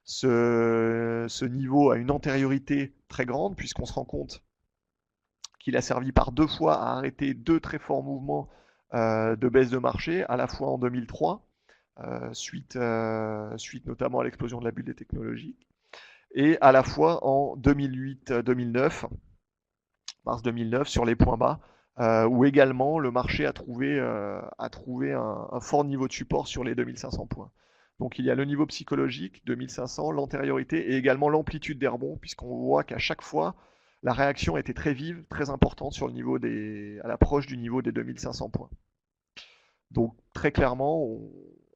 Ce niveau a une antériorité très grande, puisqu'on se rend compte qu'il a servi par 2 fois à arrêter 2 très forts mouvements de baisse de marché, à la fois en 2003, suite notamment à l'explosion de la bulle des technologies, et à la fois en 2008-2009, mars 2009, sur les points bas, où également le marché a trouvé un fort niveau de support sur les 2500 points. Donc il y a le niveau psychologique, 2500, l'antériorité et également l'amplitude des rebonds, puisqu'on voit qu'à chaque fois, la réaction était très vive, très importante sur le niveau à l'approche du niveau des 2500 points. Donc très clairement,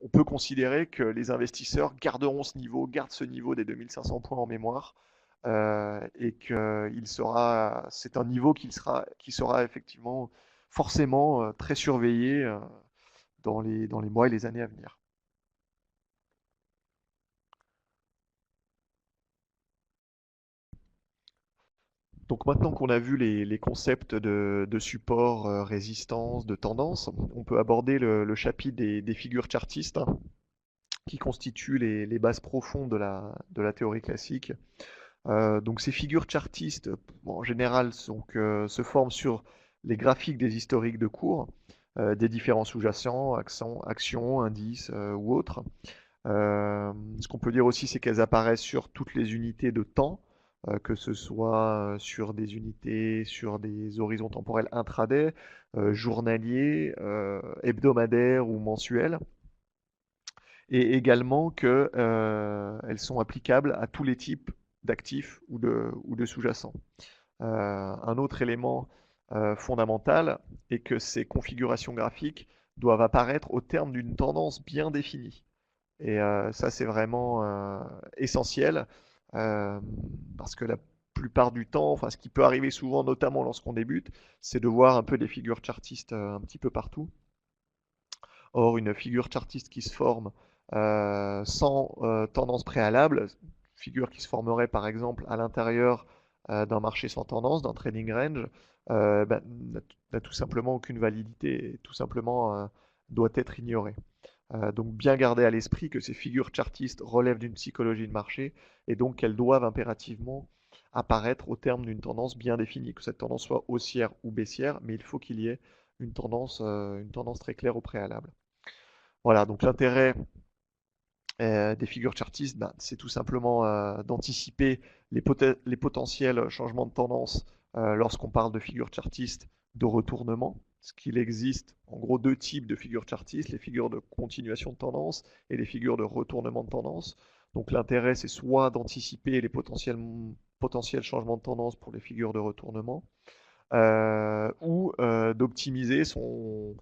on peut considérer que les investisseurs garderont ce niveau, gardent ce niveau des 2500 points en mémoire, et que c'est un niveau qui sera effectivement forcément très surveillé dans les mois et les années à venir. Donc maintenant qu'on a vu les concepts de support, résistance, de tendance, on peut aborder le chapitre des figures chartistes, hein, qui constituent les bases profondes de la théorie classique. Donc ces figures chartistes, bon, en général, se forment sur les graphiques des historiques de cours, des différents sous-jacents, actions, indices ou autres. Ce qu'on peut dire aussi, c'est qu'elles apparaissent sur toutes les unités de temps, que ce soit sur des horizons temporels intraday, journaliers, hebdomadaires ou mensuels, et également qu'elles sont applicables à tous les types d'actifs ou de sous-jacents. Un autre élément fondamental est que ces configurations graphiques doivent apparaître au terme d'une tendance bien définie. Et ça, c'est vraiment essentiel, euh, parce que la plupart du temps, enfin, ce qui peut arriver souvent, notamment lorsqu'on débute, c'est de voir un peu des figures chartistes un petit peu partout. Or, une figure chartiste qui se forme sans tendance préalable, figure qui se formerait par exemple à l'intérieur d'un marché sans tendance, d'un trading range, ben, n'a tout simplement aucune validité et tout simplement doit être ignorée. Donc bien garder à l'esprit que ces figures chartistes relèvent d'une psychologie de marché et donc qu'elles doivent impérativement apparaître au terme d'une tendance bien définie, que cette tendance soit haussière ou baissière, mais il faut qu'il y ait une tendance très claire au préalable. Voilà, donc l'intérêt des figures chartistes, ben, c'est tout simplement d'anticiper les potentiels changements de tendance lorsqu'on parle de figures chartistes de retournement. Ce qu'il existe en gros 2 types de figures chartistes, les figures de continuation de tendance et les figures de retournement de tendance. Donc l'intérêt, c'est soit d'anticiper les potentiels changements de tendance pour les figures de retournement, ou d'optimiser son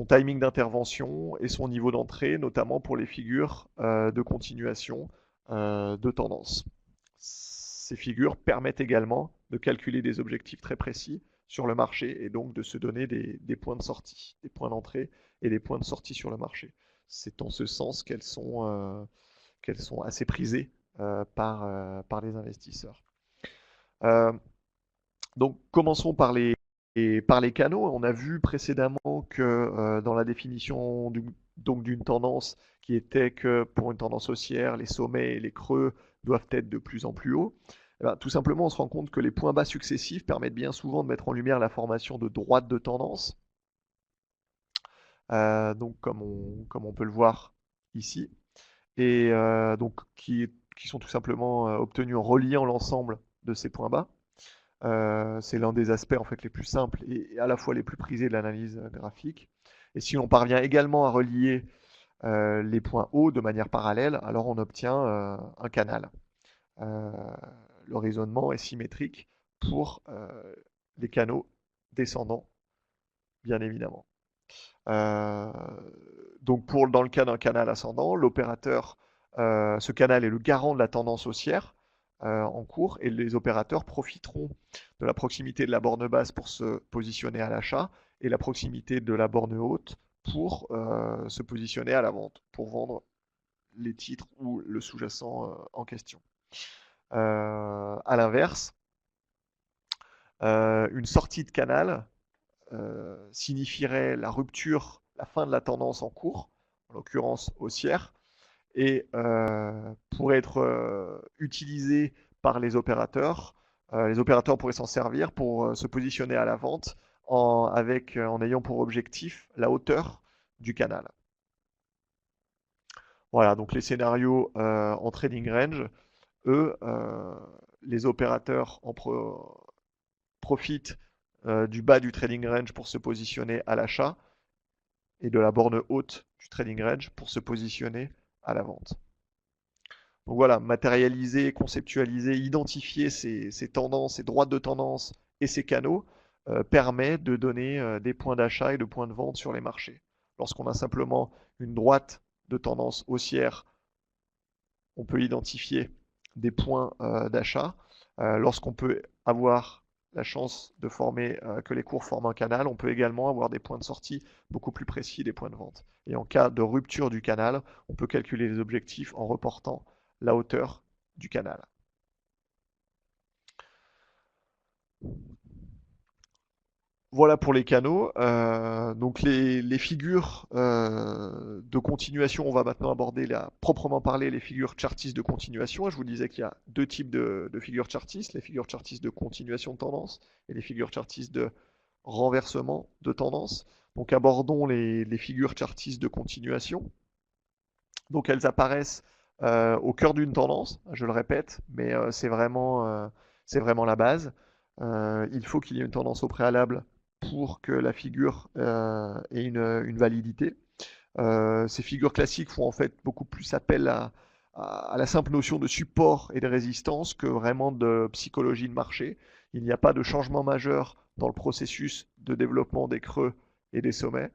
timing d'intervention et son niveau d'entrée, notamment pour les figures de continuation de tendance. Ces figures permettent également de calculer des objectifs très précis sur le marché et donc de se donner des points de sortie, des points d'entrée et des points de sortie sur le marché. C'est en ce sens qu'elles sont assez prisées par les investisseurs. Euh, donc commençons par les canaux. On a vu précédemment que dans la définition d'une tendance qui était que pour une tendance haussière, les sommets et les creux doivent être de plus en plus hauts. Eh ben, tout simplement, on se rend compte que les points bas successifs permettent bien souvent de mettre en lumière la formation de droites de tendance, donc comme on peut le voir ici, et donc qui sont tout simplement obtenus en reliant l'ensemble de ces points bas. C'est l'un des aspects en fait les plus simples et à la fois les plus prisés de l'analyse graphique. Et si on parvient également à relier les points hauts de manière parallèle, alors on obtient un canal. Euh, le raisonnement est symétrique pour les canaux descendants, bien évidemment. Euh, donc dans le cas d'un canal ascendant, ce canal est le garant de la tendance haussière en cours et les opérateurs profiteront de la proximité de la borne basse pour se positionner à l'achat et la proximité de la borne haute pour se positionner à la vente, pour vendre les titres ou le sous-jacent en question. À l'inverse, une sortie de canal signifierait la rupture, la fin de la tendance en cours, en l'occurrence haussière, et pourrait être utilisé par les opérateurs. Les opérateurs pourraient s'en servir pour se positionner à la vente en ayant pour objectif la hauteur du canal. Voilà, donc les scénarios en trading range, eux, les opérateurs profitent du bas du trading range pour se positionner à l'achat et de la borne haute du trading range pour se positionner à la vente. Donc voilà, matérialiser, conceptualiser, identifier ces tendances, ces droites de tendance et ces canaux permet de donner des points d'achat et de points de vente sur les marchés. Lorsqu'on a simplement une droite de tendance haussière, on peut identifier des points d'achat. Lorsqu'on peut avoir la chance de former, que les cours forment un canal, on peut également avoir des points de sortie beaucoup plus précis des points de vente. Et en cas de rupture du canal, on peut calculer les objectifs en reportant la hauteur du canal. Voilà pour les canaux. Donc les figures de continuation, on va maintenant aborder proprement parler les figures chartistes de continuation. Je vous disais qu'il y a deux types de figures chartistes, les figures chartistes de continuation de tendance et les figures chartistes de renversement de tendance. Donc abordons les figures chartistes de continuation. Donc elles apparaissent au cœur d'une tendance, je le répète, mais c'est vraiment la base. Il faut qu'il y ait une tendance au préalable pour que la figure ait une validité. Ces figures classiques font en fait beaucoup plus appel à la simple notion de support et de résistance que vraiment de psychologie de marché. Il n'y a pas de changement majeur dans le processus de développement des creux et des sommets.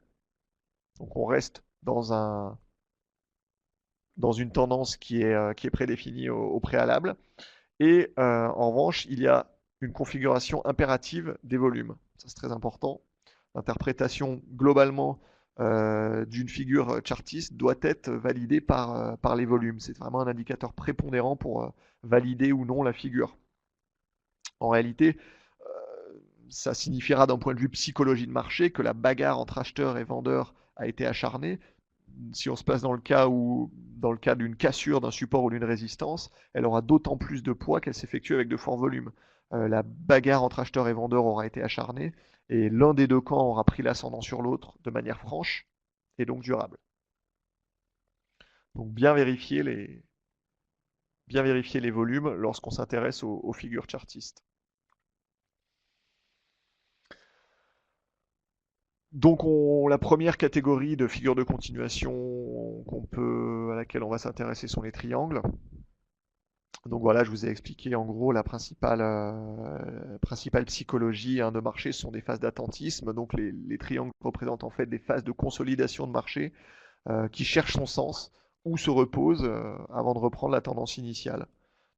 Donc on reste dans une tendance qui est prédéfinie au préalable. Et en revanche, il y a une configuration impérative des volumes. Ça, c'est très important. L'interprétation globalement d'une figure chartiste doit être validée par les volumes. C'est vraiment un indicateur prépondérant pour valider ou non la figure. En réalité, ça signifiera d'un point de vue psychologie de marché que la bagarre entre acheteurs et vendeurs a été acharnée. Si on se place dans le cas d'une cassure d'un support ou d'une résistance, elle aura d'autant plus de poids qu'elle s'effectue avec de forts volumes. La bagarre entre acheteurs et vendeurs aura été acharnée et l'un des deux camps aura pris l'ascendant sur l'autre de manière franche et donc durable. Donc bien vérifier les volumes lorsqu'on s'intéresse aux figures chartistes. Donc la première catégorie de figures de continuation à laquelle on va s'intéresser sont les triangles. Donc voilà, je vous ai expliqué en gros la principale psychologie de marché, ce sont des phases d'attentisme. Donc les triangles représentent en fait des phases de consolidation de marché qui cherchent son sens ou se reposent avant de reprendre la tendance initiale.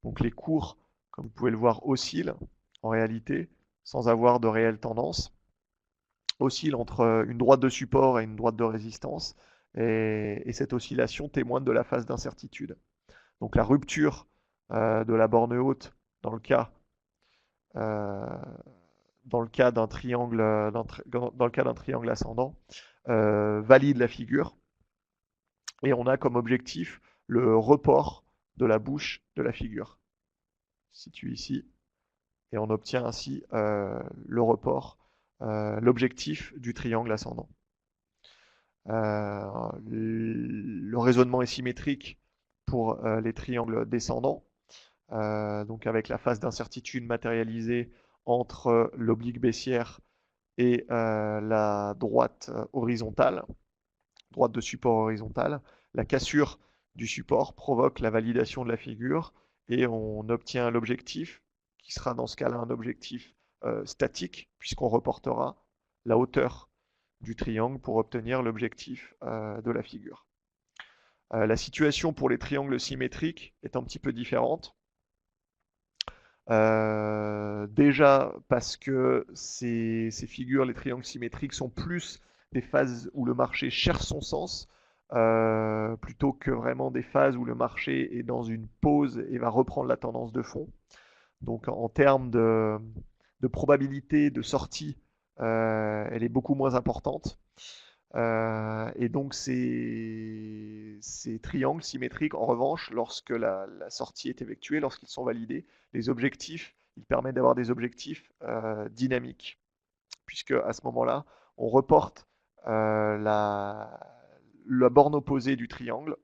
Donc les cours, comme vous pouvez le voir, oscillent en réalité sans avoir de réelle tendance, oscillent entre une droite de support et une droite de résistance, et cette oscillation témoigne de la phase d'incertitude. Donc la rupture de la borne haute dans le cas d'un triangle ascendant valide la figure et on a comme objectif le report de la bouche de la figure situé ici et on obtient ainsi le report, l'objectif du triangle ascendant. Le raisonnement est symétrique pour les triangles descendants, donc avec la phase d'incertitude matérialisée entre l'oblique baissière et la droite horizontale, droite de support horizontale. La cassure du support provoque la validation de la figure et on obtient l'objectif, qui sera dans ce cas-là un objectif statique, puisqu'on reportera la hauteur du triangle pour obtenir l'objectif de la figure. La situation pour les triangles symétriques est un petit peu différente. Déjà parce que ces figures, les triangles symétriques, sont plus des phases où le marché cherche son sens, plutôt que vraiment des phases où le marché est dans une pause et va reprendre la tendance de fond. Donc en termes de probabilité de sortie, elle est beaucoup moins importante. Et donc ces triangles symétriques, en revanche, lorsque la sortie est effectuée, lorsqu'ils sont validés, les objectifs, ils permettent d'avoir des objectifs dynamiques, puisque à ce moment-là, on reporte la borne opposée du triangle,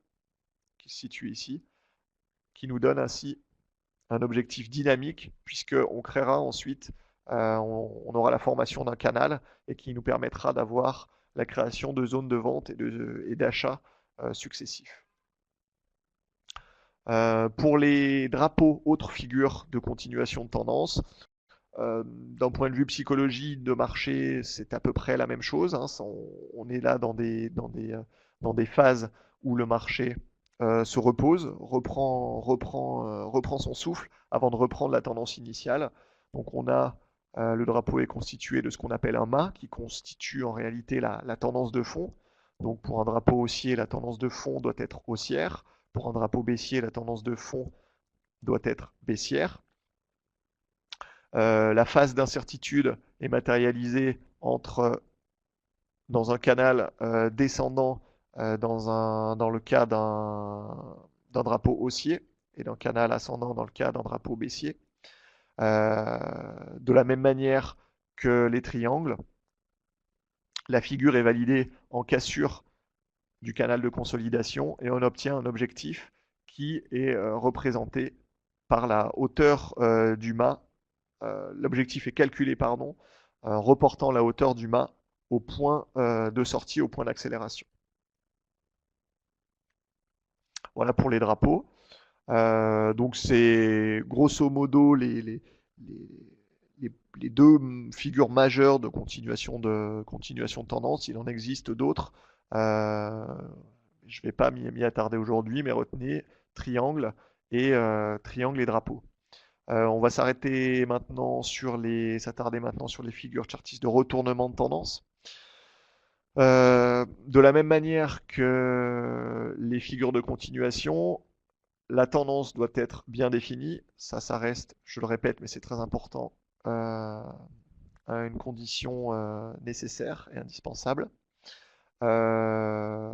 qui se situe ici, qui nous donne ainsi un objectif dynamique, puisqu'on créera ensuite, on aura la formation d'un canal et qui nous permettra d'avoir la création de zones de vente et d'achat successifs. Pour les drapeaux, autres figures de continuation de tendance, d'un point de vue psychologie de marché, c'est à peu près la même chose, hein. On est là dans des phases où le marché se repose, reprend son souffle avant de reprendre la tendance initiale. Donc on a le drapeau est constitué de ce qu'on appelle un mât, qui constitue en réalité la tendance de fond. Donc pour un drapeau haussier, la tendance de fond doit être haussière. Pour un drapeau baissier, la tendance de fond doit être baissière. La phase d'incertitude est matérialisée dans un canal descendant dans le cas d'un drapeau haussier et d'un canal ascendant dans le cas d'un drapeau baissier. De la même manière que les triangles, la figure est validée en cassure du canal de consolidation et on obtient un objectif qui est représenté par la hauteur du mât. L'objectif est calculé, pardon, reportant la hauteur du mât au point de sortie, au point d'accélération. Voilà pour les drapeaux. Donc c'est grosso modo les deux figures majeures de continuation de tendance. Il en existe d'autres. Je ne vais pas m'y attarder aujourd'hui, mais retenez triangle et drapeau. On va s'attarder maintenant sur les figures chartistes de retournement de tendance. De la même manière que les figures de continuation, la tendance doit être bien définie. Ça reste, je le répète, mais c'est très important, une condition nécessaire et indispensable. À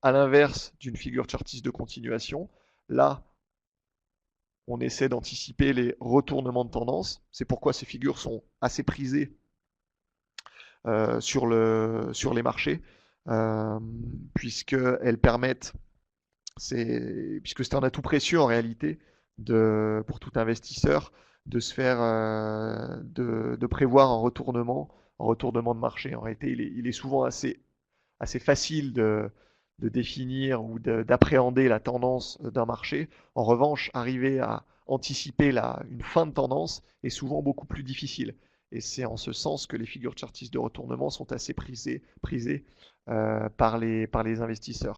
l'inverse d'une figure chartiste de continuation, là, on essaie d'anticiper les retournements de tendance. C'est pourquoi ces figures sont assez prisées sur les marchés, puisqu'elles permettent, puisque c'est un atout précieux en réalité pour tout investisseur de se faire, de prévoir un retournement de marché. En réalité, il est souvent assez facile de définir ou d'appréhender la tendance d'un marché. En revanche, arriver à anticiper une fin de tendance est souvent beaucoup plus difficile. Et c'est en ce sens que les figures chartistes de retournement sont assez prisées par les investisseurs.